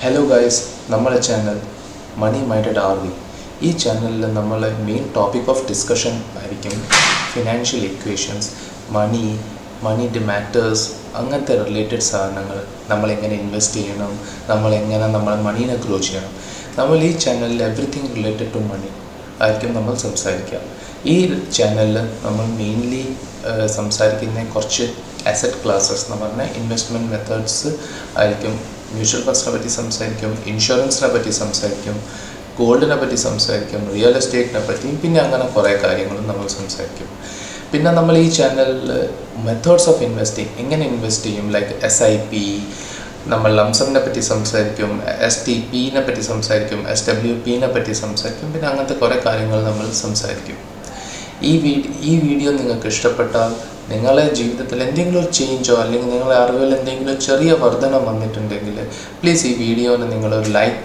Hello guys, നമ്മുടെ channel money minded are we. ഈ ചാനലിൽ നമ്മൾ മെയിൻ ടോപ്പിക് ഓഫ് ഡിസ്കഷൻ ആയിരിക്കും ഫിനാൻഷ്യൽ ഇക്വേഷൻസ്, മണിയുടെ മാറ്റേഴ്സ്, അങ്ങനത്തെ റിലേറ്റഡ് സാധനങ്ങൾ. നമ്മളെങ്ങനെ ഇൻവെസ്റ്റ് ചെയ്യണം, നമ്മളെങ്ങനെ നമ്മളെ മണീനെ ഗ്രോ ചെയ്യണം. നമ്മൾ ഈ ചാനലിൽ എവറിത്തിങ് റിലേറ്റഡ് ടു മണി ആയിരിക്കും നമ്മൾ സംസാരിക്കുക. ഈ ചാനലിൽ നമ്മൾ മെയിൻലി സംസാരിക്കുന്ന കുറച്ച് അസറ്റ് ക്ലാസ്സസ് എന്ന് പറഞ്ഞാൽ ഇൻവെസ്റ്റ്മെൻറ്റ് മെത്തേഡ്സ് ആയിരിക്കും. മ്യൂച്വൽ ഫണ്ട്സിനെ പറ്റി സംസാരിക്കും, ഇൻഷുറൻസിനെ പറ്റി സംസാരിക്കും, ഗോൾഡിനെ പറ്റി സംസാരിക്കും, റിയൽ എസ്റ്റേറ്റിനെ പറ്റിയും പിന്നെ അങ്ങനെ കുറേ കാര്യങ്ങളും നമ്മൾ സംസാരിക്കും. പിന്നെ നമ്മൾ ഈ ചാനലിൽ മെത്തേഡ്സ് ഓഫ് ഇൻവെസ്റ്റിംഗ്, എങ്ങനെ ഇൻവെസ്റ്റ് ചെയ്യും, ലൈക്ക് SIP, നമ്മൾ ലംസമിനെ പറ്റി സംസാരിക്കും, STPനെ പറ്റി സംസാരിക്കും, SWPനെ പറ്റി സംസാരിക്കും, പിന്നെ അങ്ങനത്തെ കുറേ കാര്യങ്ങൾ നമ്മൾ സംസാരിക്കും. ഈ വീഡിയോ നിങ്ങൾക്ക് ഇഷ്ടപ്പെട്ടാൽ, നിങ്ങളുടെ ജീവിതത്തിൽ എന്തെങ്കിലും ഒരു ചേഞ്ചോ അല്ലെങ്കിൽ നിങ്ങളുടെ അറിവിൽ എന്തെങ്കിലും ചെറിയ വർധനം വന്നിട്ടുണ്ടെങ്കിൽ പ്ലീസ് ഈ വീഡിയോന് നിങ്ങളൊരു ലൈക്ക്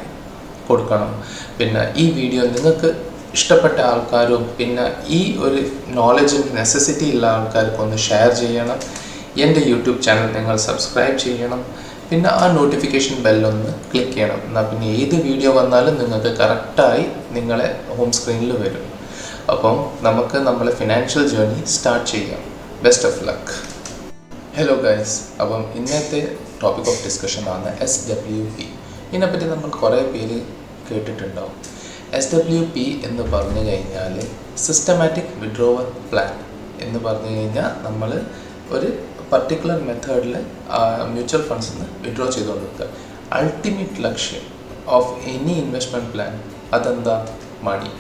കൊടുക്കണം. പിന്നെ ഈ വീഡിയോ നിങ്ങൾക്ക് ഇഷ്ടപ്പെട്ട ആൾക്കാരും പിന്നെ ഈ ഒരു നോളജിന് നെസസിറ്റി ഉള്ള ആൾക്കാർക്കൊന്ന് ഷെയർ ചെയ്യണം. എൻ്റെ യൂട്യൂബ് ചാനൽ നിങ്ങൾ സബ്സ്ക്രൈബ് ചെയ്യണം. പിന്നെ ആ നോട്ടിഫിക്കേഷൻ ബെല്ലൊന്ന് ക്ലിക്ക് ചെയ്യണം. എന്നാൽ പിന്നെ ഏത് വീഡിയോ വന്നാലും നിങ്ങൾക്ക് കറക്റ്റായി നിങ്ങളെ ഹോം സ്ക്രീനിൽ വരും. അപ്പം നമുക്ക് നമ്മളെ ഫിനാൻഷ്യൽ ജേർണി സ്റ്റാർട്ട് ചെയ്യാം. Best of luck. Hello guys, അപ്പം ഇന്നത്തെ ടോപ്പിക് ഓഫ് ഡിസ്കഷൻ ആണ് SWP. ഇതിനെപ്പറ്റി നമ്മൾ കുറേ പേര് കേട്ടിട്ടുണ്ടാവും. SWP എന്ന് പറഞ്ഞു കഴിഞ്ഞാൽ സിസ്റ്റമാറ്റിക് വിഡ്രോവൽ പ്ലാൻ എന്ന് പറഞ്ഞു കഴിഞ്ഞാൽ നമ്മൾ ഒരു പർട്ടിക്കുലർ മെത്തേഡിൽ മ്യൂച്വൽ ഫണ്ട്സിൽ നിന്ന് വിഡ്രോ ചെയ്തുകൊണ്ടിരിക്കുക. അൾട്ടിമേറ്റ് ലക്ഷ്യം ഓഫ് എനി ഇൻവെസ്റ്റ്മെൻറ്റ് പ്ലാൻ അതെന്താ? മണി.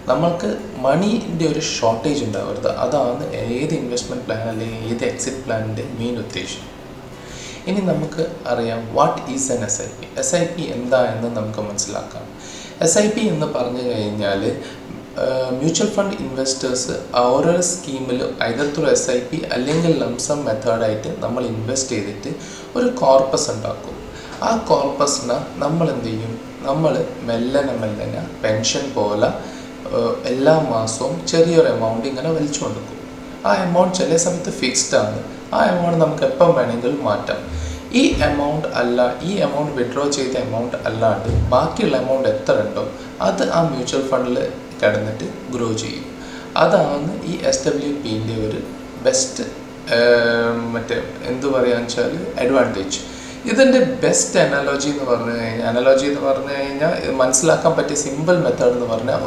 നമ്മൾക്ക് മണീൻ്റെ ഒരു ഷോർട്ടേജ് ഉണ്ടാവരുത്. അതാണ് ഏത് ഇൻവെസ്റ്റ്മെൻറ്റ് പ്ലാൻ അല്ലെങ്കിൽ ഏത് എക്സിറ്റ് പ്ലാനിൻ്റെ മെയിൻ ഉദ്ദേശം. ഇനി നമുക്ക് അറിയാം വാട്ട് ഈസ് എൻ SIP എന്താ എന്ന് നമുക്ക് മനസ്സിലാക്കാം. SIP എന്ന് പറഞ്ഞു കഴിഞ്ഞാൽ മ്യൂച്വൽ ഫണ്ട് ഇൻവെസ്റ്റേഴ്സ് ഓരോ സ്കീമിലും ഐദർ ത്രൂ SIP അല്ലെങ്കിൽ ലംസം മെത്തേഡായിട്ട് നമ്മൾ ഇൻവെസ്റ്റ് ചെയ്തിട്ട് ഒരു കോർപ്പസ് ഉണ്ടാക്കും. ആ കോർപ്പസിനെ നമ്മൾ എന്ത് ചെയ്യും? നമ്മൾ മെല്ലനെ പെൻഷൻ പോലെ എല്ലാ മാസവും ചെറിയൊരു എമൗണ്ട് ഇങ്ങനെ വലിച്ചു കൊടുക്കും. ആ എമൗണ്ട് ചില സമയത്ത് ഫിക്സ്ഡ് ആണ്. ആ എമൗണ്ട് നമുക്ക് എപ്പം വേണമെങ്കിലും മാറ്റാം. ഈ എമൗണ്ട് വിഡ്രോ ചെയ്ത എമൗണ്ട് അല്ലാണ്ട് ബാക്കിയുള്ള എമൗണ്ട് എത്ര ഉണ്ടോ അത് ആ മ്യൂച്വൽ ഫണ്ടിൽ കിടന്നിട്ട് ഗ്രോ ചെയ്യും. അതാണ് ഈ SWPൻ്റെ ഒരു ബെസ്റ്റ് എന്ത് പറയുകയെന്ന് വെച്ചാൽ അഡ്വാൻറ്റേജ്. ഇതിൻ്റെ ബെസ്റ്റ് അനാലോജി എന്ന് പറഞ്ഞു കഴിഞ്ഞാൽ മനസ്സിലാക്കാൻ പറ്റിയ സിമ്പിൾ മെത്തേഡ് എന്ന് പറഞ്ഞാൽ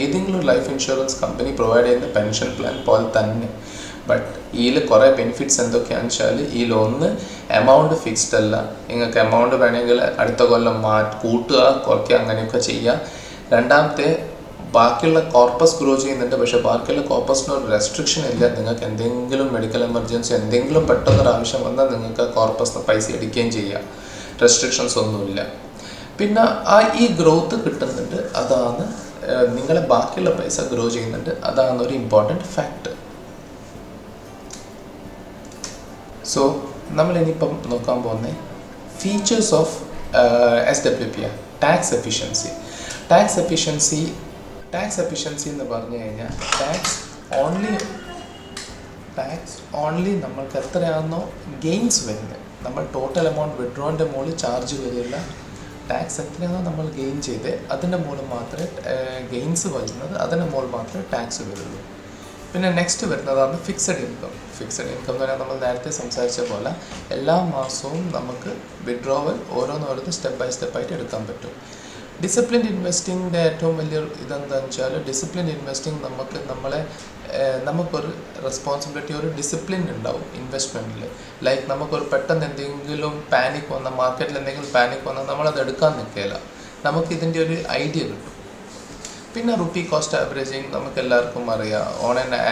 ഏതെങ്കിലും ലൈഫ് ഇൻഷുറൻസ് കമ്പനി പ്രൊവൈഡ് ചെയ്യുന്ന പെൻഷൻ പ്ലാൻ പോലെ തന്നെ. ബട്ട് ഇതിൽ കുറേ ബെനിഫിറ്റ്സ് എന്തൊക്കെയാണെന്ന് വെച്ചാൽ ഇതിലൊന്ന് എമൗണ്ട് ഫിക്സ്ഡ് അല്ല. നിങ്ങൾക്ക് എമൗണ്ട് വേണമെങ്കിൽ അടുത്ത കൊല്ലം കൂട്ടുക കുറയ്ക്കുക അങ്ങനെയൊക്കെ ചെയ്യുക. രണ്ടാമത്തെ, ബാക്കിയുള്ള കോർപ്പസ് ഗ്രോ ചെയ്യുന്നുണ്ട്, പക്ഷേ ബാക്കിയുള്ള കോർപ്പസിന് ഒരു റെസ്ട്രിക്ഷൻ ഇല്ല. നിങ്ങൾക്ക് എന്തെങ്കിലും മെഡിക്കൽ എമർജൻസി എന്തെങ്കിലും പെട്ടെന്നൊരു ആവശ്യം വന്നാൽ നിങ്ങൾക്ക് കോർപ്പസിന് പൈസ എടുക്കുകയും ചെയ്യാം. റെസ്ട്രിക്ഷൻസ് ഒന്നുമില്ല. പിന്നെ ഈ ഗ്രോത്ത് കിട്ടുന്നുണ്ട്. അതാണ് നിങ്ങളെ ബാക്കിയുള്ള പൈസ ഗ്രോ ചെയ്യുന്നുണ്ട്. അതാണ് ഒരു ഇമ്പോർട്ടൻറ്റ് ഫാക്ട്. സോ നമ്മളിനിയിപ്പം നോക്കാൻ പോകുന്ന features of SWP tax efficiency. Tax efficiency എന്ന് പറഞ്ഞു കഴിഞ്ഞാൽ ടാക്സ് ഓൺലി നമ്മൾക്ക് എത്രയാണെന്നോ ഗെയിൻസ് വരുന്നത്, നമ്മൾ ടോട്ടൽ എമൗണ്ട് വിഡ്രോൻ്റെ മുകളിൽ ചാർജ് വരില്ല. ടാക്സ് എത്രയാണോ നമ്മൾ ഗെയിൻ ചെയ്ത് അതിൻ്റെ മുകളിൽ മാത്രമേ ഗെയിൻസ് വരുന്നത്, അതിൻ്റെ മുകളിൽ മാത്രമേ ടാക്സ് വരുള്ളൂ. പിന്നെ നെക്സ്റ്റ് വരുന്നതാണ് ഫിക്സഡ് ഇൻകം എന്ന് പറഞ്ഞാൽ നമ്മൾ നേരത്തെ സംസാരിച്ച പോലെ എല്ലാ മാസവും നമുക്ക് വിഡ്രോവൽ ഓരോന്നോരോന്ന് സ്റ്റെപ്പ് ബൈ സ്റ്റെപ്പായിട്ട് എടുക്കാൻ പറ്റും. ഡിസിപ്ലിൻഡ് ഇൻവെസ്റ്റിങ്ങിൻ്റെ ഏറ്റവും വലിയ ഇതെന്താണെന്ന് വെച്ചാൽ ഡിസിപ്ലിൻഡ് ഇൻവെസ്റ്റിംഗ് നമുക്കൊരു റെസ്പോൺസിബിലിറ്റി, ഒരു ഡിസിപ്ലിൻ ഉണ്ടാവും ഇൻവെസ്റ്റ്മെൻറ്റിൽ. ലൈക്ക് നമുക്കൊരു പെട്ടെന്ന് എന്തെങ്കിലും മാർക്കറ്റിൽ എന്തെങ്കിലും പാനിക് വന്നാൽ നമ്മളത് എടുക്കാൻ നിൽക്കില്ല. നമുക്കിതിൻ്റെ ഒരു ഐഡിയ കിട്ടും. പിന്നെ റുപ്പി കോസ്റ്റ് ആവറേജിങ് നമുക്ക് എല്ലാവർക്കും അറിയാം.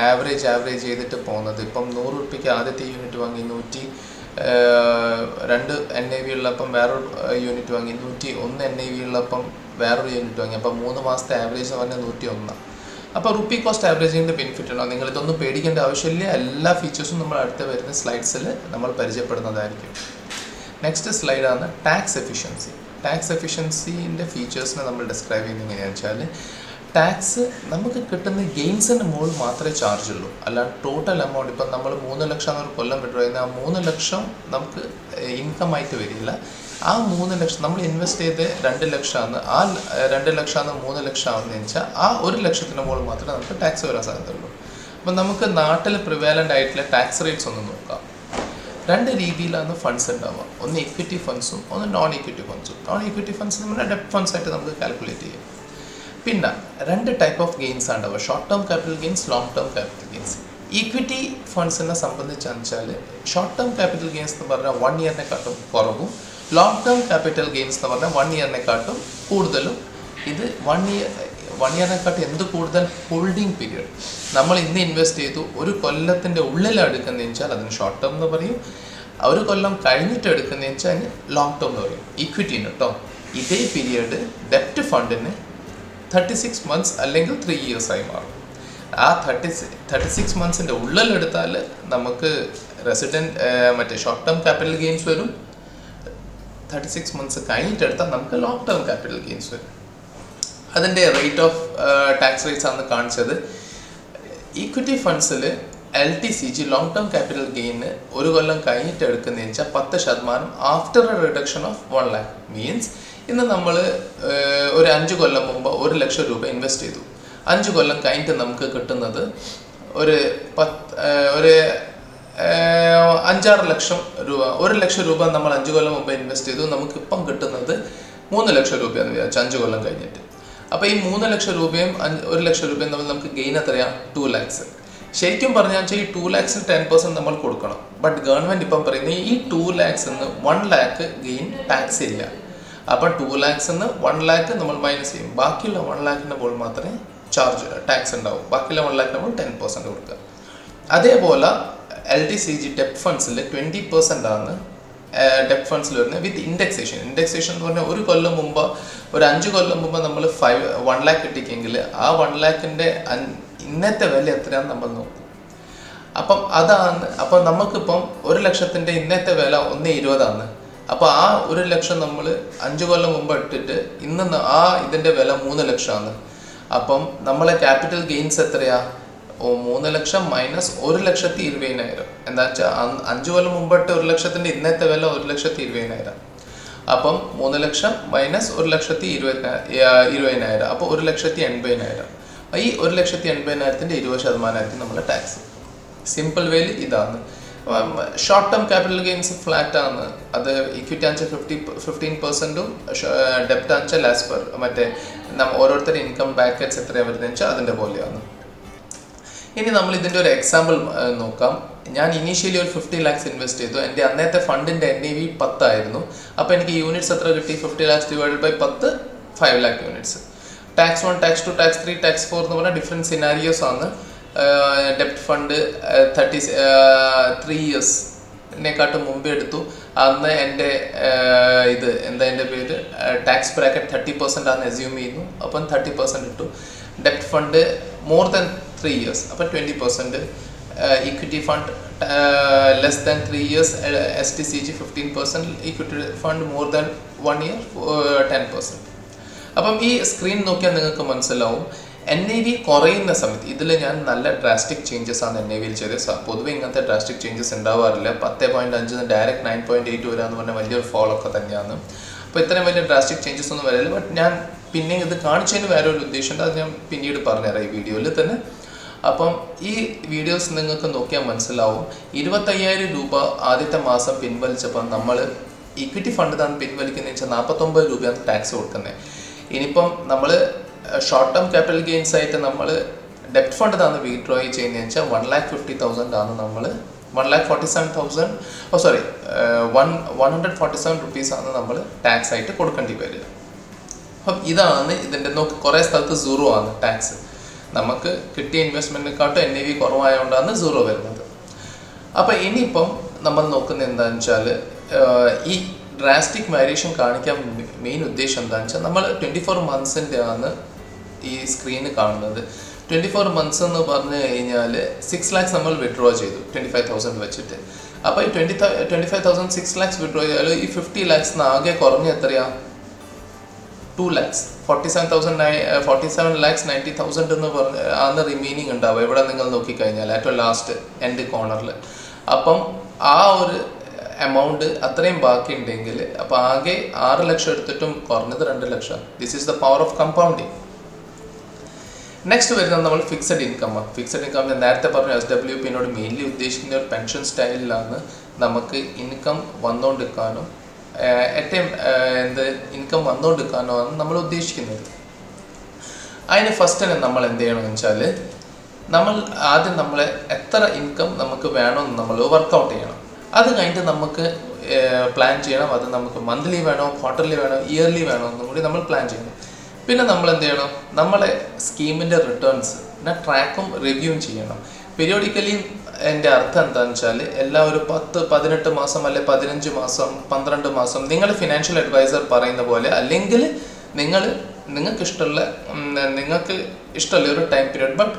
ആവറേജ് ചെയ്തിട്ട് പോകുന്നത്. ഇപ്പം 100 റുപ്പിക്ക് ആദ്യത്തെ യൂണിറ്റ് വാങ്ങി 102 NAV ഉള്ളപ്പം വേറൊരു യൂണിറ്റ് വാങ്ങി, 101 NAV ഉള്ളപ്പം വേറൊരു യൂണിറ്റ് വാങ്ങി. അപ്പം 3 മാസത്തെ ആവറേജ് എന്ന് പറഞ്ഞാൽ 101. അപ്പോൾ റുപ്പി കോസ്റ്റ് ആവറേജിൻ്റെ ബെനിഫിറ്റ് ഉണ്ടോ? നിങ്ങളിതൊന്നും പേടിക്കേണ്ട ആവശ്യമില്ല. എല്ലാ ഫീച്ചേഴ്സും നമ്മൾ അടുത്ത വരുന്ന സ്ലൈഡ്സിൽ നമ്മൾ പരിചയപ്പെടുന്നതായിരിക്കും. നെക്സ്റ്റ് സ്ലൈഡാണ് ടാക്സ് എഫിഷ്യൻസിൻ്റെ ഫീച്ചേഴ്സിനെ നമ്മൾ ഡിസ്ക്രൈബ് ചെയ്യുന്നത് എങ്ങനെയാണെന്ന് വെച്ചാൽ ടാക്സ് നമുക്ക് കിട്ടുന്ന ഗെയിൻസിൻ്റെ മുകളിൽ മാത്രമേ ചാർജ് ഉള്ളൂ. അല്ലാണ്ട് ടോട്ടൽ എമൗണ്ട് ഇപ്പം നമ്മൾ 3 ലക്ഷം എന്നൊരു കൊല്ലം വിഡ്രോ ചെയ്യുന്ന ആ 3 ലക്ഷം നമുക്ക് ഇൻകം ആയിട്ട് വരില്ല. ആ 3 ലക്ഷം നമ്മൾ ഇൻവെസ്റ്റ് ചെയ്ത് 2 ലക്ഷമാണ്, ആ 2 ലക്ഷമാണ് 3 ലക്ഷം ആവുന്നതെന്ന് വെച്ചാൽ ആ 1 ലക്ഷത്തിന് മുകളിൽ മാത്രമേ നമുക്ക് ടാക്സ് വരാൻ സാധ്യതയുള്ളൂ. അപ്പം നമുക്ക് നാട്ടിൽ പ്രിവാലൻ്റ് ആയിട്ടുള്ള ടാക്സ് റേറ്റ്സ് ഒന്ന് നോക്കാം. 2 രീതിയിലാണ് ഫണ്ട്സ് ഉണ്ടാവുക. ഒന്ന് ഇക്വിറ്റി ഫണ്ട്സും ഒന്ന് നോൺ ഇക്വിറ്റി ഫണ്ട്സും. നോൺ ഇക്വിറ്റി ഫണ്ട്സ് നമ്മുടെ ഡെപ്റ്റ് ഫണ്ട്സ് ആയിട്ട് നമുക്ക് കാൽക്കുലേറ്റ് ചെയ്യാം. പിന്നെ 2 ടൈപ്പ് ഓഫ് ഗെയിൻസ് ആണ് ഉണ്ടാവുക. Short term capital gains, long term capital gains. Equity ഫണ്ട്സിനെ സംബന്ധിച്ചാണെന്ന് വെച്ചാൽ ഷോർട്ട് ടേം ക്യാപിറ്റൽ ഗെയിൻസ് എന്ന് പറഞ്ഞാൽ 1 ഇയറിനെക്കാട്ടും കുറവും, ലോങ് ടേം ക്യാപിറ്റൽ ഗെയിൻസ് എന്ന് പറഞ്ഞാൽ 1 ഇയറിനെക്കാട്ടും കൂടുതലും. ഇത് 1 ഇയറിനെക്കാട്ടും എന്ത് കൂടുതൽ ഹോൾഡിംഗ് പീരിയഡ്. നമ്മൾ ഇന്ന് ഇൻവെസ്റ്റ് ചെയ്തു, ഒരു കൊല്ലത്തിൻ്റെ ഉള്ളിൽ എടുക്കുന്നതെന്ന് വെച്ചാൽ അതിന് ഷോർട്ട് ടേം എന്ന് പറയും. ഒരു കൊല്ലം കഴിഞ്ഞിട്ട് എടുക്കുന്നതെന്ന് വെച്ചാൽ അതിന് ലോങ് ടേം എന്ന് പറയും. ഈക്വിറ്റീന് കേട്ടോ. ഇതേ പീരിയഡ് ഡെപ്റ്റ് ഫണ്ടിന് 36 months അല്ലെങ്കിൽ 3 years ആയി മാറും. ആ 36 months ഉള്ളിലെടുത്താൽ നമുക്ക് മറ്റേ ഷോർട്ട് ടേം ക്യാപിറ്റൽ ഗെയിൻസ് വരും. 36 months കഴിഞ്ഞിട്ടെടുത്താൽ നമുക്ക് ലോങ് ടേം ക്യാപിറ്റൽ ഗെയിൻസ് വരും. അതിൻ്റെ റേറ്റ് ഓഫ് ടാക്സ് റേറ്റ്സ് ആണ് കാണിച്ചത്. ഈക്വിറ്റി ഫണ്ട്സിൽ LTCG long term capital gain ഒരു കൊല്ലം കഴിഞ്ഞിട്ട് എടുക്കുന്നതെന്ന് വെച്ചാൽ 10% after a reduction of 1 lakh. Means ഇന്ന് നമ്മൾ ഒരു 5 കൊല്ലം മുമ്പ് 1 ലക്ഷം രൂപ ഇൻവെസ്റ്റ് ചെയ്തു. 5 കൊല്ലം കഴിഞ്ഞിട്ട് നമുക്ക് കിട്ടുന്നത് ഒരു 5-6 ലക്ഷം രൂപ. 1 ലക്ഷം രൂപ നമ്മൾ 5 കൊല്ലം മുമ്പ് ഇൻവെസ്റ്റ് ചെയ്തു. നമുക്കിപ്പം കിട്ടുന്നത് 3 ലക്ഷം രൂപയെന്ന് വിചാരിച്ചു 5 കൊല്ലം കഴിഞ്ഞിട്ട്. അപ്പോൾ ഈ 3 ലക്ഷം രൂപയും 1 ലക്ഷം രൂപയും തമ്മിൽ നമുക്ക് ഗെയിൻ എത്രയാണ്? 2 lakhs. ശരിക്കും പറഞ്ഞാൽ ഈ 2 lakhs 10% നമ്മൾ കൊടുക്കണം. ബട്ട് ഗവൺമെൻറ് ഇപ്പം പറയുന്നത് ഈ 2 lakhs 1 lakh ഗെയിൻ ടാക്സ് ഇല്ല. അപ്പം 2 lakhs 1 lakh നമ്മൾ മൈനസ് ചെയ്യും. ബാക്കിയുള്ള 1 lakhിൻ്റെ മുകളിൽ മാത്രമേ ടാക്സ് ഉണ്ടാവും. ബാക്കിയുള്ള 1 lakh നമ്മൾ 10% കൊടുക്കുക. അതേപോലെ LTCG ഡെപ്റ്റ് ഫണ്ട്സിൽ 20% ആണ് ഡെപ്റ്റ് ഫണ്ട്സിൽ വരുന്നത് വിത്ത് ഇൻഡെക്സേഷൻ. ഇൻഡെക്സേഷൻ എന്ന് പറഞ്ഞാൽ ഒരു കൊല്ലം മുമ്പ്, ഒരു 5 കൊല്ലം മുമ്പ് നമ്മൾ 1 lakh കിട്ടിക്കെങ്കിൽ ആ 1 lakhിൻ്റെ ഇന്നത്തെ വില എത്രയാണെന്ന് നമ്മൾ നോക്കും. അപ്പം നമുക്കിപ്പം 1 ലക്ഷത്തിൻ്റെ ഇന്നത്തെ വില 1.20 ആണ്. അപ്പോൾ ആ 1 ലക്ഷം നമ്മൾ 5 കൊല്ലം മുമ്പ് ഇട്ടിട്ട് ഇന്ന് ആ ഇതിൻ്റെ വില 3 ലക്ഷമാണ്. അപ്പം നമ്മളെ ക്യാപിറ്റൽ ഗെയിൻസ് എത്രയാ? 3 ലക്ഷം മൈനസ് 1,20,000. എന്താ വെച്ചാൽ 5 കൊല്ലം മുമ്പിട്ട് 1 ലക്ഷത്തിൻ്റെ ഇന്നത്തെ വില 1,20,000. അപ്പം 3 ലക്ഷം മൈനസ് 1,20,000 അപ്പോൾ 1,80,000. ഈ 1,80,000 20% നമ്മളെ ടാക്സ്. സിമ്പിൾ വേയിൽ ഇതാണ്. Short term capital gains flat ആണ്. അത് ഇക്വിറ്റി ആണെച്ചാൽ 15%ഉം ഡെപ്റ്റ് ആണെച്ചാൽ ആസ് പെർ മറ്റേ ഓരോരുത്തരുടെ ഇൻകം ബാക്കറ്റ്സ് എത്രയാണ് വരുന്നത് വെച്ചാൽ അതിൻ്റെ പോലെയാണ്. ഇനി നമ്മൾ ഇതിൻ്റെ ഒരു എക്സാമ്പിൾ നോക്കാം. ഞാൻ ഇനീഷ്യലി ഒരു 50 lakhs ഇൻവെസ്റ്റ് ചെയ്തു. എൻ്റെ അന്നത്തെ ഫണ്ടിൻ്റെ NAV 10 ആയിരുന്നു. അപ്പോൾ എനിക്ക് യൂണിറ്റ്സ് എത്ര കിട്ടി? 50 lakhs divided by 10, 5 lakh units. Tax 1, tax 2, tax 3, tax 4 എന്ന് പറഞ്ഞാൽ ഡിഫറെൻറ്റ് സിനാരിയോസ് ആണ്. ഡെപ്റ്റ് ഫണ്ട് 3 yearsനെക്കാട്ടും മുമ്പേ എടുത്തു. അന്ന് എൻ്റെ എൻ്റെ പേര് ടാക്സ് ബ്രാക്കറ്റ് 30% ആണ് അസ്യൂം ചെയ്യുന്നു. അപ്പം 30% ഇട്ടു. ഡെപ്റ്റ് ഫണ്ട് മോർ ദാൻ 3 years അപ്പോൾ 20%. Equity fund less than 3 years STCG 15%. Equity fund more than 1 year 10%. അപ്പം ഈ സ്ക്രീൻ നോക്കിയാൽ നിങ്ങൾക്ക് മനസ്സിലാവും NAV കുറയുന്ന സമയത്ത് ഇതിൽ ഞാൻ നല്ല ഡ്രാസ്റ്റിക് ചേഞ്ചസ് ആണ് NAVയിൽ ചെയ്തത്. പൊതുവെ ഇങ്ങനത്തെ ഡ്രാസ്റ്റിക് ചേഞ്ചസ് ഉണ്ടാവാറില്ല. 10.5 ഡയറക്റ്റ് 9.8 വരാമെന്ന് പറഞ്ഞാൽ വലിയൊരു ഫോളൊക്കെ തന്നെയാണ്. അപ്പോൾ ഇത്രയും വലിയ ഡ്രാസ്റ്റിക് ചേഞ്ചസ് ഒന്നും വരില്ല. ബട്ട് ഞാൻ പിന്നെ ഇത് കാണിച്ചതിന് വേറെ ഒരു ഉദ്ദേശമുണ്ട്. അത് ഞാൻ പിന്നീട് പറഞ്ഞുതരാം ഈ വീഡിയോയിൽ തന്നെ. അപ്പം ഈ വീഡിയോസ് നിങ്ങൾക്ക് നോക്കിയാൽ മനസ്സിലാവും. 25,000 രൂപ ആദ്യത്തെ മാസം പിൻവലിച്ചപ്പോൾ നമ്മൾ ഇക്വിറ്റി ഫണ്ട് താൻ പിൻവലിക്കുന്നതെന്ന് വെച്ചാൽ 49 രൂപയാണ് ടാക്സ് കൊടുക്കുന്നത്. ഇനിയിപ്പം നമ്മൾ ഷോർട്ട് ടേം ക്യാപിറ്റൽ ഗെയിൻസ് ആയിട്ട് നമ്മൾ ഡെപ്റ്റ് ഫണ്ട് താന്ന് വിഡ്രോ ചെയ്യുന്നതെന്ന് വെച്ചാൽ 1,50,000 ആണ് നമ്മൾ 147 rupees ആണ് നമ്മൾ ടാക്സ് ആയിട്ട് കൊടുക്കേണ്ടി വരിക. അപ്പം ഇതാണ് ഇതിൻ്റെ കുറേ സ്ഥലത്ത് 0 ആണ് ടാക്സ്. നമുക്ക് കിട്ടിയ ഇൻവെസ്റ്റ്മെൻറ്റിനെക്കാട്ടും NAV കുറവായതുകൊണ്ടാണ് 0 വരുന്നത്. അപ്പോൾ ഇനിയിപ്പം നമ്മൾ നോക്കുന്നത് എന്താണെന്ന് വെച്ചാൽ ഈ ഡ്രാസ്റ്റിക് വേരിയേഷൻ കാണിക്കാൻ മെയിൻ ഉദ്ദേശം എന്താണെന്ന് വെച്ചാൽ നമ്മൾ 24 monthsൻ്റെ ആണ് ഈ സ്ക്രീന് കാണുന്നത്. 24 months എന്ന് പറഞ്ഞു കഴിഞ്ഞാൽ 6 lakhs നമ്മൾ വിഡ്രോ ചെയ്തു 25,000 വെച്ചിട്ട്. അപ്പോൾ ഈ 25,000 6 lakhs വിഡ്രോ ചെയ്താൽ ഈ 50 lakhs ആകെ കുറഞ്ഞ എത്രയാണ്? 2 lakhs 47,90,000 എന്ന് പറഞ്ഞ് ആണ് റിമൈനിങ് ഉണ്ടാവുക. ഇവിടെ നിങ്ങൾ നോക്കിക്കഴിഞ്ഞാൽ ഏറ്റവും ലാസ്റ്റ് എൻഡ് കോർണറിൽ. അപ്പം ആ ഒരു എമൗണ്ട് അത്രയും ബാക്കി ഉണ്ടെങ്കിൽ അപ്പോൾ ആകെ 6 ലക്ഷം എടുത്തിട്ടും കുറഞ്ഞത് 2 ലക്ഷം. This is the power of compounding. Next വരുന്നത് നമ്മൾ ഫിക്സഡ് ഇൻകമാണ്. ഫിക്സഡ് ഇൻകം ഞാൻ നേരത്തെ പറഞ്ഞു SWPനോട് മെയിൻലി ഉദ്ദേശിക്കുന്ന ഒരു പെൻഷൻ സ്റ്റൈലിലാണ് നമുക്ക് ഇൻകം വന്നുകൊണ്ടിരിക്കാനും ഏറ്റവും ഇൻകം വന്നുകൊണ്ടിരിക്കാനോ ആണ് നമ്മൾ ഉദ്ദേശിക്കുന്നത്. അതിന് ഫസ്റ്റ് തന്നെ നമ്മൾ എന്ത് ചെയ്യണമെന്ന് വെച്ചാൽ നമ്മൾ ആദ്യം നമ്മളെ എത്ര ഇൻകം നമുക്ക് വേണമെന്ന് നമ്മൾ വർക്കൗട്ട് ചെയ്യണം. അത് കഴിഞ്ഞിട്ട് നമുക്ക് പ്ലാൻ ചെയ്യണം. അത് നമുക്ക് മന്ത്ലി വേണോ, ക്വാർട്ടർലി വേണോ, ഇയർലി വേണോ എന്നും കൂടി നമ്മൾ പ്ലാൻ ചെയ്യണം. പിന്നെ നമ്മൾ എന്ത് ചെയ്യണം, നമ്മളെ സ്കീമിൻ്റെ റിട്ടേൺസ് ട്രാക്കും റിവ്യൂവും ചെയ്യണം പീരിയോഡിക്കലി. എൻ്റെ അർത്ഥം എന്താണെന്ന് വെച്ചാൽ എല്ലാ ഒരു 10-18 മാസം അല്ലെ 15 മാസം 12 മാസം നിങ്ങൾ ഫിനാൻഷ്യൽ അഡ്വൈസർ പറയുന്ന പോലെ, അല്ലെങ്കിൽ നിങ്ങൾക്ക് ഇഷ്ടമുള്ള ഒരു time period, but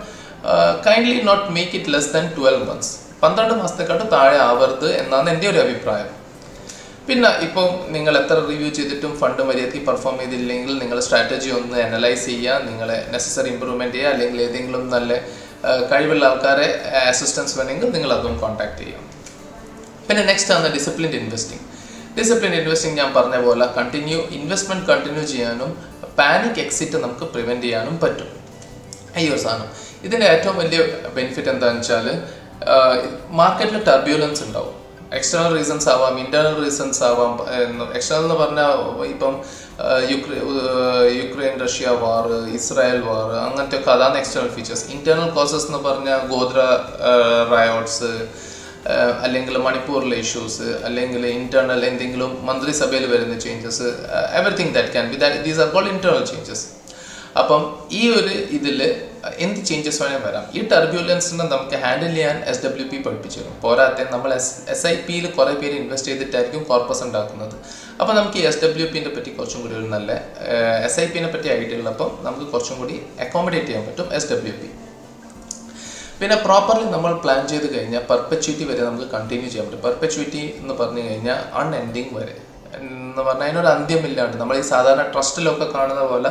kindly not make it less than 12 months. 12 മാസത്തെക്കാട്ടും താഴെ ആവരുത് എന്നാണ് എൻ്റെ ഒരു അഭിപ്രായം. പിന്നെ ഇപ്പം നിങ്ങൾ എത്ര റിവ്യൂ ചെയ്തിട്ടും ഫണ്ട് മര്യാദയ്ക്ക് പെർഫോം ചെയ്തില്ലെങ്കിൽ നിങ്ങൾ സ്ട്രാറ്റജി ഒന്ന് അനലൈസ് ചെയ്യുക, നിങ്ങളെ നെസസറി ഇമ്പ്രൂവ്മെൻറ്റ് ചെയ്യുക, അല്ലെങ്കിൽ ഏതെങ്കിലും നല്ല കഴിവുള്ള ആൾക്കാരെ അസിസ്റ്റൻസ് വേണമെങ്കിൽ നിങ്ങൾ അതും കോൺടാക്ട് ചെയ്യാം. പിന്നെ നെക്സ്റ്റ് ആണ് ഡിസിപ്ലിൻഡ് ഇൻവെസ്റ്റിംഗ്. ഡിസിപ്ലിൻഡ് ഇൻവെസ്റ്റിംഗ് ഞാൻ പറഞ്ഞ പോലെ ഇൻവെസ്റ്റ്മെൻറ്റ് കണ്ടിന്യൂ ചെയ്യാനും പാനിക് എക്സിറ്റ് നമുക്ക് പ്രിവെൻറ്റ് ചെയ്യാനും പറ്റും. ഈ ഒരു സാധനം ഇതിൻ്റെ ഏറ്റവും വലിയ ബെനിഫിറ്റ് എന്താണെന്ന് വെച്ചാൽ മാർക്കറ്റിൽ ടർബ്യൂലൻസ് ഉണ്ടാവും. എക്സ്റ്റേണൽ റീസൺസ് ആവാം, ഇൻറ്റേർണൽ റീസൺസ് ആവാം. എക്സ്റ്റേണൽ എന്ന് പറഞ്ഞാൽ ഇപ്പം യുക്രൈൻ റഷ്യ വാർ, ഇസ്രായേൽ വാർ, അങ്ങനത്തെ ഒക്കെ അതാണ് എക്സ്റ്റേണൽ ഫീച്ചേഴ്സ്. ഇൻറ്റേർണൽ കോസസ് എന്ന് പറഞ്ഞാൽ ഗോദ്ര റയോട്ട്സ്, അല്ലെങ്കിൽ മണിപ്പൂരിലെ ഇഷ്യൂസ്, അല്ലെങ്കിൽ ഇൻറ്റേർണൽ എന്തെങ്കിലും മന്ത്രിസഭയിൽ വരുന്ന changes, everything that can be these are called internal changes. അപ്പം ഈ ഒരു ഇതിൽ എന്ത് ചേഞ്ചസ് വേണേൽ വരാം. ഈ ടർബ്യൂലൻസിനെ നമുക്ക് ഹാൻഡിൽ ചെയ്യാൻ SWP പഠിപ്പിച്ചു തരും. പോരാത്തെ നമ്മൾ SIPയിൽ കുറേ പേര് ഇൻവെസ്റ്റ് ചെയ്തിട്ടായിരിക്കും കോർപ്പസ് ഉണ്ടാക്കുന്നത്. അപ്പോൾ നമുക്ക് ഈ SWPനെ പറ്റി കുറച്ചും കൂടി ഒരു നല്ല SIPനെ പറ്റി ഐഡിയ ഉള്ളപ്പം നമുക്ക് കുറച്ചും കൂടി അക്കോമഡേറ്റ് ചെയ്യാൻ പറ്റും SWP. പിന്നെ പ്രോപ്പർലി നമ്മൾ പ്ലാൻ ചെയ്ത് കഴിഞ്ഞാൽ പെർപെച്യൂറ്റി വരെ നമുക്ക് കണ്ടിന്യൂ ചെയ്യാൻ പറ്റും. പെർപെച്യൂറ്റി എന്ന് പറഞ്ഞു കഴിഞ്ഞാൽ അൺഎൻഡിങ് വരെ എന്ന് പറഞ്ഞാൽ അതിനൊരു അന്ത്യമില്ലാണ്ട്. നമ്മൾ ഈ സാധാരണ ട്രസ്റ്റിലൊക്കെ കാണുന്ന പോലെ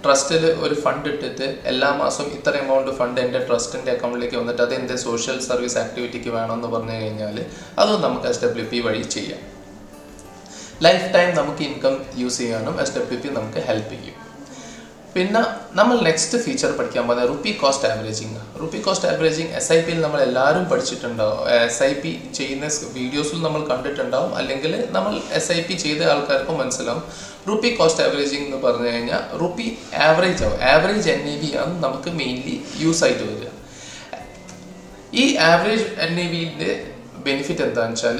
ട്രസ്റ്റിൽ ഒരു ഫണ്ട് ഇട്ടിട്ട് എല്ലാ മാസവും ഇത്ര എമൗണ്ട് ഫണ്ട് എൻ്റെ ട്രസ്റ്റിൻ്റെ അക്കൗണ്ടിലേക്ക് വന്നിട്ട് അത് എൻ്റെ സോഷ്യൽ സർവീസ് ആക്ടിവിറ്റിക്ക് വേണമെന്ന് പറഞ്ഞു കഴിഞ്ഞാൽ അതും നമുക്ക് SWP വഴി ചെയ്യാം. ലൈഫ് ടൈം നമുക്ക് ഇൻകം യൂസ് ചെയ്യാനും SWP നമുക്ക് ഹെൽപ്പ് ചെയ്യും. പിന്നെ നമ്മൾ നെക്സ്റ്റ് ഫീച്ചർ പഠിക്കാൻ പോകുന്നത് rupee cost averaging. Rupee cost averaging SIPയിൽ നമ്മൾ എല്ലാവരും പഠിച്ചിട്ടുണ്ടാവും. SIP ചെയ്യുന്ന വീഡിയോസിൽ നമ്മൾ കണ്ടിട്ടുണ്ടാവും, അല്ലെങ്കിൽ നമ്മൾ SIP ചെയ്ത ആൾക്കാർക്കും മനസ്സിലാവും. റുപ്പി കോസ്റ്റ് ആവറേജിങ് എന്ന് പറഞ്ഞു കഴിഞ്ഞാൽ റുപ്പി ആവറേജ് ആവും. ആവറേജ് NAV ആണ് നമുക്ക് മെയിൻലി യൂസ് ആയിട്ട് വരിക. ഈ ആവറേജ് NAVൻ്റെ ബെനിഫിറ്റ് എന്താണെന്ന് വെച്ചാൽ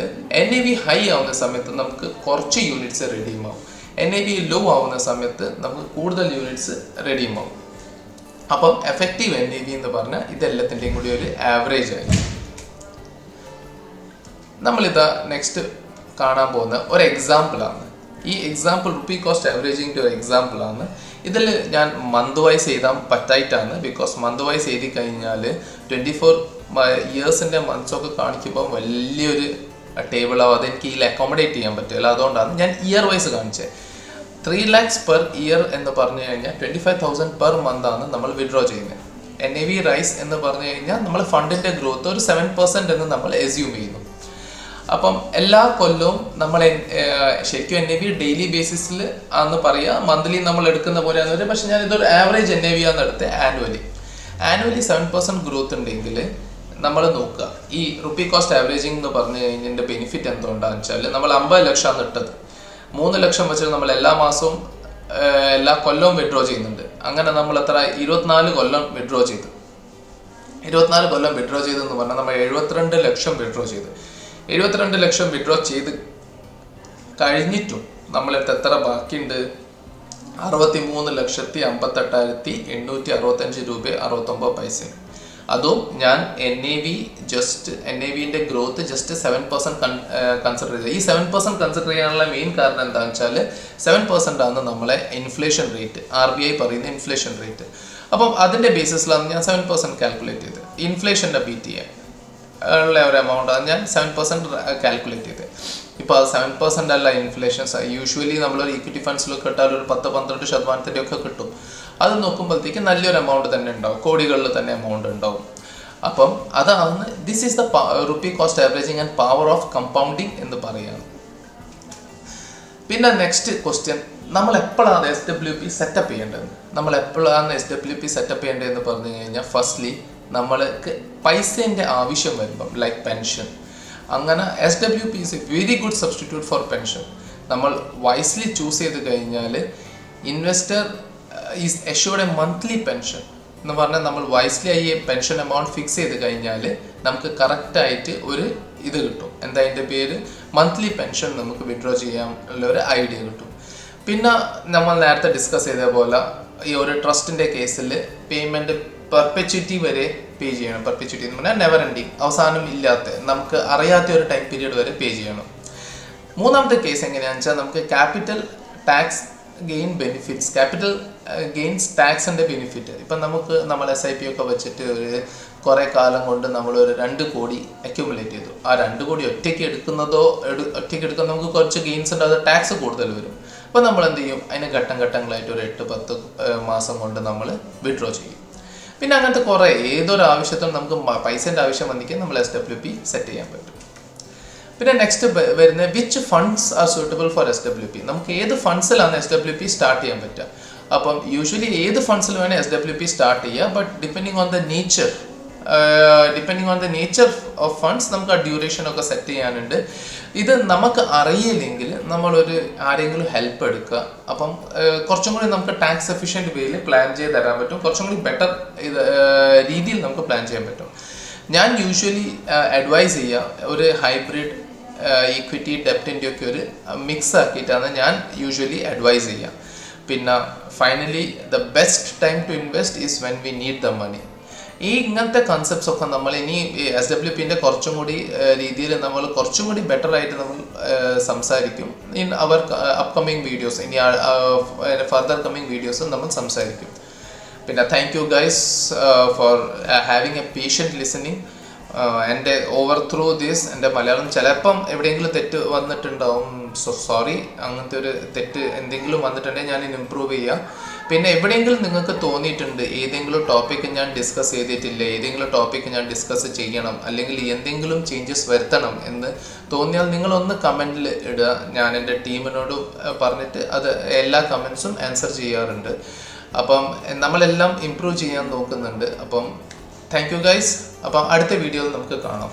NAV ഹൈ ആവുന്ന സമയത്ത് നമുക്ക് കുറച്ച് യൂണിറ്റ്സ് റെഡീം ആവും. NAV ലോ ആവുന്ന സമയത്ത് നമുക്ക് കൂടുതൽ യൂണിറ്റ്സ് റെഡീം ആവും. അപ്പം എഫക്റ്റീവ് NAV എന്ന് പറഞ്ഞാൽ ഇതെല്ലാത്തിൻ്റെയും കൂടി ഒരു ആവറേജ് ആയിരിക്കും. നമ്മളിതാ നെക്സ്റ്റ് കാണാൻ പോകുന്ന ഒരു എക്സാമ്പിളാണ്. ഈ എക്സാമ്പിൾ റുപ്പി കോസ്റ്റ് ആവറേജിങ്ങിൻ്റെ ഒരു എക്സാമ്പിളാണ്. ഇതിൽ ഞാൻ മന്ത് വൈസ് എഴുതാൻ പറ്റായിട്ടാണ്. ബിക്കോസ് മന്ത് വൈസ് എഴുതി കഴിഞ്ഞാൽ 24 ഇയേഴ്സിൻ്റെ മന്ത്സൊക്കെ കാണിക്കുമ്പോൾ വലിയൊരു ടേബിളാവും. അതെനിക്ക് ഇതിൽ അക്കോമഡേറ്റ് ചെയ്യാൻ പറ്റില്ല. അതുകൊണ്ടാണ് ഞാൻ ഇയർ വൈസ് കാണിച്ചത്. 3 lakhs പെർ ഇയർ എന്ന് പറഞ്ഞു കഴിഞ്ഞാൽ 25,000 പെർ മന്ത് ആണ് നമ്മൾ വിഡ്രോ ചെയ്യുന്നത്. NAV റൈസ് എന്ന് പറഞ്ഞു കഴിഞ്ഞാൽ നമ്മൾ ഫണ്ടിൻ്റെ ഗ്രോത്ത് ഒരു 7% എന്ന് നമ്മൾ എസ്യൂം ചെയ്യുന്നു. അപ്പം എല്ലാ കൊല്ലവും നമ്മൾ ശരിക്കും NAV ഡെയിലി ബേസിസിൽ ആണെന്ന് പറയുക, മന്ത്ലി നമ്മൾ എടുക്കുന്ന പോലെയാണെന്ന് വരും. പക്ഷെ ഞാൻ ഇതൊരു ആവറേജ് NAV ആണ് എടുത്തത്. ആനുവലി 7% ഗ്രോത്ത് ഉണ്ടെങ്കിൽ നമ്മൾ നോക്കുക. ഈ റുപ്പി കോസ്റ്റ് ആവറേജിങ് എന്ന് പറഞ്ഞു കഴിഞ്ഞതിൻ്റെ ബെനിഫിറ്റ് എന്തുകൊണ്ടാണെന്ന് വെച്ചാൽ നമ്മൾ 50 ലക്ഷമാണ് ഇട്ടത്. 3 ലക്ഷം വെച്ചിട്ട് നമ്മൾ എല്ലാ മാസവും എല്ലാ കൊല്ലവും വിഡ്രോ ചെയ്യുന്നുണ്ട്. അങ്ങനെ നമ്മൾ എത്ര 24 കൊല്ലം വിഡ്രോ ചെയ്തു. 24 കൊല്ലം വിഡ്രോ ചെയ്തെന്ന് പറഞ്ഞാൽ നമ്മൾ 72 ലക്ഷം വിഡ്രോ ചെയ്ത്. 72 ലക്ഷം വിഡ്രോ ചെയ്ത് കഴിഞ്ഞിട്ടും നമ്മളടുത്ത് എത്ര ബാക്കിയുണ്ട്? 63,58,865 രൂപ 69 അതും ഞാൻ NAVൻ്റെ ഗ്രോത്ത് ജസ്റ്റ് 7% കൺസിഡർ ചെയ്ത്. ഈ 7% കൺസിഡർ ചെയ്യാനുള്ള മെയിൻ കാരണം എന്താണെന്ന് വെച്ചാൽ 7% ആണ് നമ്മളെ ഇൻഫ്ലേഷൻ റേറ്റ്, RBI പറയുന്ന ഇൻഫ്ലേഷൻ റേറ്റ്. അപ്പം അതിൻ്റെ ബേസിസിലാണ് ഞാൻ 7% കാൽക്കുലേറ്റ് ചെയ്തത്. ഇൻഫ്ലേഷൻ്റെ ബീറ്റ് ചെയ്യാൻ ഉള്ള ഒരു എമൗണ്ടാണ് ഞാൻ 7% കാൽക്കുലേറ്റ് ചെയ്തത്. ഇപ്പോൾ അത് 7% അല്ല ഇൻഫ്ലേഷൻ. യൂഷ്വലി നമ്മളൊരു ഇക്വിറ്റി ഫണ്ട്സിലൊക്കെ ഇട്ടാൽ ഒരു 10-12% ഒക്കെ കിട്ടും. അത് നോക്കുമ്പോഴത്തേക്ക് നല്ലൊരു എമൗണ്ട് തന്നെ ഉണ്ടാവും, കോടികളിൽ തന്നെ എമൗണ്ട് ഉണ്ടാവും. അപ്പം അതാണ് this is the rupee cost averaging and power of compounding എന്ന് പറയുകയാണ്. പിന്നെ നെക്സ്റ്റ് ക്വസ്റ്റ്യൻ, നമ്മൾ എപ്പോഴാണ് SWP സെറ്റപ്പ് ചെയ്യേണ്ടത്? നമ്മൾ എപ്പോഴാണ് SWP സെറ്റപ്പ് ചെയ്യേണ്ടതെന്ന് പറഞ്ഞു കഴിഞ്ഞാൽ, ഫസ്റ്റ്ലി നമ്മൾക്ക് പൈസേൻ്റെ ആവശ്യം വരുമ്പം, ലൈക്ക് പെൻഷൻ, അങ്ങനെ SWP is a very good substitute for pension. നമ്മൾ വൈസ്ലി ചൂസ് ചെയ്ത് കഴിഞ്ഞാൽ investor is assured a monthly pension എന്ന് പറഞ്ഞാൽ, നമ്മൾ വൈസ്ലി ഈ പെൻഷൻ എമൗണ്ട് ഫിക്സ് ചെയ്ത് കഴിഞ്ഞാൽ നമുക്ക് കറക്റ്റായിട്ട് ഒരു ഇത് കിട്ടും. എന്താ അതിൻ്റെ പേര്? മന്ത്ലി പെൻഷൻ നമുക്ക് വിഡ്രോ ചെയ്യാനുള്ള ഒരു ഐഡിയ കിട്ടും. പിന്നെ നമ്മൾ നേരത്തെ ഡിസ്കസ് ചെയ്ത പോലെ ഈ ഒരു ട്രസ്റ്റിൻ്റെ കേസിൽ പേയ്മെൻറ്റ് പെർപെച്യൂറ്റി വരെ പേ ചെയ്യണം. പെർപെച്യൂറ്റി എന്ന് പറഞ്ഞാൽ നെവർ എൻഡിങ്, അവസാനം ഇല്ലാത്ത, നമുക്ക് അറിയാത്ത ഒരു ടൈം പീരീഡ് വരെ പേ ചെയ്യണം. മൂന്നാമത്തെ കേസ് എങ്ങനെയാണെന്ന് വെച്ചാൽ, നമുക്ക് capital tax gain benefits, capital gains ടാക്സിൻ്റെ ബെനിഫിറ്റ്. ഇപ്പം നമുക്ക് നമ്മൾ SIP ഒക്കെ വെച്ചിട്ട് ഒരു കുറേ കാലം കൊണ്ട് നമ്മളൊരു 2 കോടി അക്യുമുലേറ്റ് ചെയ്തു. ആ 2 കോടി ഒറ്റയ്ക്ക് എടുക്കുന്ന നമുക്ക് കുറച്ച് ഗെയിൻസ് ഉണ്ട്, അത് ടാക്സ് കൂടുതൽ വരും. അപ്പോൾ നമ്മൾ എന്ത് ചെയ്യും? അതിന് ഘട്ടങ്ങളായിട്ട് ഒരു 8-10 മാസം കൊണ്ട് നമ്മൾ വിഡ്രോ ചെയ്യും. പിന്നെ അങ്ങനത്തെ കുറേ ഏതൊരു ആവശ്യത്തിനും നമുക്ക് പൈസേൻ്റെ ആവശ്യം വന്നിക്കാൻ നമ്മൾ SWP സെറ്റ് ചെയ്യാൻ പറ്റും. പിന്നെ നെക്സ്റ്റ് വരുന്ന which funds R suitable for SWP. നമുക്ക് ഏത് ഫണ്ട്സിലാണ് SWP സ്റ്റാർട്ട് ചെയ്യാൻ പറ്റുക? അപ്പം യൂഷ്വലി ഏത് ഫണ്ട്സിൽ വേണേൽ SWP സ്റ്റാർട്ട് ചെയ്യുക. But depending on the nature of funds നമുക്ക് ആ ഡ്യൂറേഷൻ ഒക്കെ സെറ്റ് ചെയ്യാനുണ്ട്. ഇത് നമുക്ക് അറിയില്ലെങ്കിൽ നമ്മളൊരു ആരെങ്കിലും ഹെൽപ്പ് എടുക്കുക. അപ്പം കുറച്ചും കൂടി നമുക്ക് ടാക്സ് എഫിഷ്യൻറ്റ് വേയിൽ പ്ലാൻ ചെയ്ത് തരാൻ പറ്റും. കുറച്ചും കൂടി ബെറ്റർ രീതിയിൽ നമുക്ക് പ്ലാൻ ചെയ്യാൻ പറ്റും. ഞാൻ യൂഷ്വലി അഡ്വൈസ് ചെയ്യുക ഒരു ഹൈബ്രിഡ് ഈക്വിറ്റി ഡെപ്റ്റിൻ്റെ ഒക്കെ ഒരു മിക്സ് ആക്കിയിട്ടാണ് ഞാൻ യൂഷ്വലി അഡ്വൈസ് ചെയ്യുക. പിന്നെ finally the best time to invest is when we need the money. ഇങ്ങനത്തെ കൺസെപ്റ്റ്സ് ഒക്കെ നമ്മൾ ഇനി SWPൻ്റെ കുറച്ചും കൂടി രീതിയിൽ നമ്മൾ കുറച്ചും കൂടി ബെറ്റർ ആയിട്ട് നമ്മൾ സംസാരിക്കും ഇൻ അവർ അപ്കമിങ് വീഡിയോസ്. ഇനി ഫർദർ കമ്മിങ് വീഡിയോസും നമ്മൾ സംസാരിക്കും. പിന്നെ thank you guys four having A patient listening. എൻ്റെ ത്രൂ ദിസ് എൻ്റെ മലയാളം ചിലപ്പം എവിടെയെങ്കിലും തെറ്റ് വന്നിട്ടുണ്ടാവും. സോറി, അങ്ങനത്തെ ഒരു തെറ്റ് എന്തെങ്കിലും വന്നിട്ടുണ്ടെങ്കിൽ ഞാൻ ഇമ്പ്രൂവ് ചെയ്യാം. പിന്നെ എവിടെയെങ്കിലും നിങ്ങൾക്ക് തോന്നിയിട്ടുണ്ട് ഏതെങ്കിലും ടോപ്പിക്ക് ഞാൻ ഡിസ്കസ് ചെയ്തിട്ടില്ല, ഏതെങ്കിലും ടോപ്പിക്ക് ഞാൻ ഡിസ്കസ് ചെയ്യണം, അല്ലെങ്കിൽ എന്തെങ്കിലും ചേഞ്ചസ് വരുത്തണം എന്ന് തോന്നിയാൽ നിങ്ങളൊന്ന് കമൻറ്റിൽ ഇടുക. ഞാൻ എൻ്റെ ടീമിനോട് പറഞ്ഞിട്ട് അത് എല്ലാ കമൻസും ആൻസർ ചെയ്യാറുണ്ട്. അപ്പം നമ്മളെല്ലാം ഇമ്പ്രൂവ് ചെയ്യാൻ നോക്കുന്നുണ്ട്. അപ്പം താങ്ക് യു ഗൈസ്. അപ്പം അടുത്ത വീഡിയോയിൽ നമുക്ക് കാണാം.